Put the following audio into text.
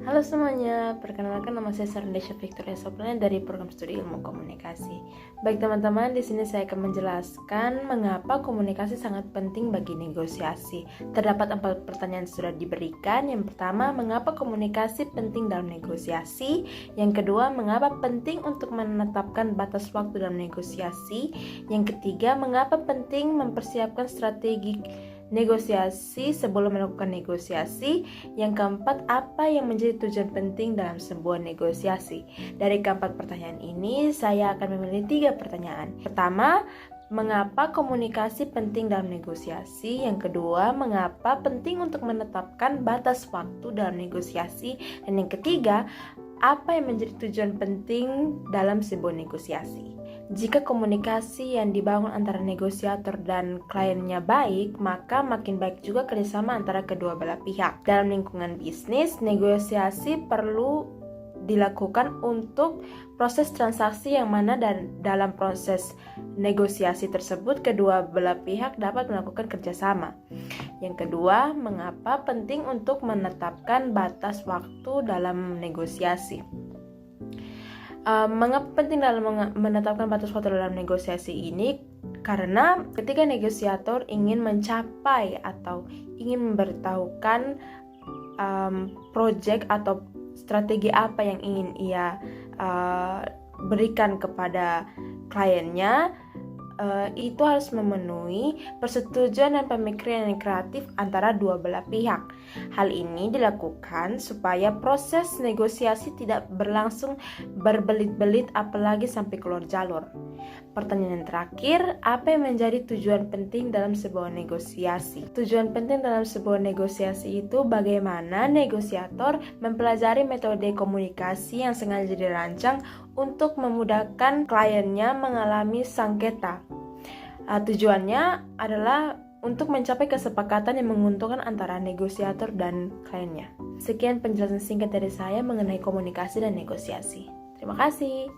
Halo semuanya, perkenalkan nama saya Sarandesha Victoria Soprana dari program studi ilmu komunikasi. Baik teman-teman, di sini saya akan menjelaskan mengapa komunikasi sangat penting bagi negosiasi. Terdapat 4 pertanyaan sudah diberikan. Yang pertama, mengapa komunikasi penting dalam negosiasi? Yang kedua, mengapa penting untuk menetapkan batas waktu dalam negosiasi? Yang ketiga, mengapa penting mempersiapkan strategi negosiasi sebelum melakukan negosiasi. Yang keempat, apa yang menjadi tujuan penting dalam sebuah negosiasi? Dari keempat pertanyaan ini, saya akan memilih 3 pertanyaan. Pertama, mengapa komunikasi penting dalam negosiasi? Yang kedua, mengapa penting untuk menetapkan batas waktu dalam negosiasi? Dan yang ketiga, apa yang menjadi tujuan penting dalam sebuah negosiasi? Jika komunikasi yang dibangun antara negosiator dan kliennya baik, maka makin baik juga kerjasama antara kedua belah pihak. Dalam lingkungan bisnis, negosiasi perlu dilakukan untuk proses transaksi yang mana dalam proses negosiasi tersebut kedua belah pihak dapat melakukan kerjasama. Yang kedua, mengapa penting untuk menetapkan batas waktu dalam negosiasi? Mengapa penting dalam menetapkan batas waktu dalam negosiasi ini? Karena ketika negosiator ingin mencapai atau ingin memberitahukan project atau strategi apa yang ingin ia berikan kepada kliennya, itu harus memenuhi persetujuan dan pemikiran yang kreatif antara dua belah pihak. Hal ini dilakukan supaya proses negosiasi tidak berlangsung berbelit-belit apalagi sampai keluar jalur. Pertanyaan terakhir, apa yang menjadi tujuan penting dalam sebuah negosiasi? Tujuan penting dalam sebuah negosiasi itu bagaimana negosiator mempelajari metode komunikasi yang sengaja dirancang untuk memudahkan kliennya mengalami sengketa. Tujuannya adalah untuk mencapai kesepakatan yang menguntungkan antara negosiator dan kliennya. Sekian penjelasan singkat dari saya mengenai komunikasi dan negosiasi. Terima kasih.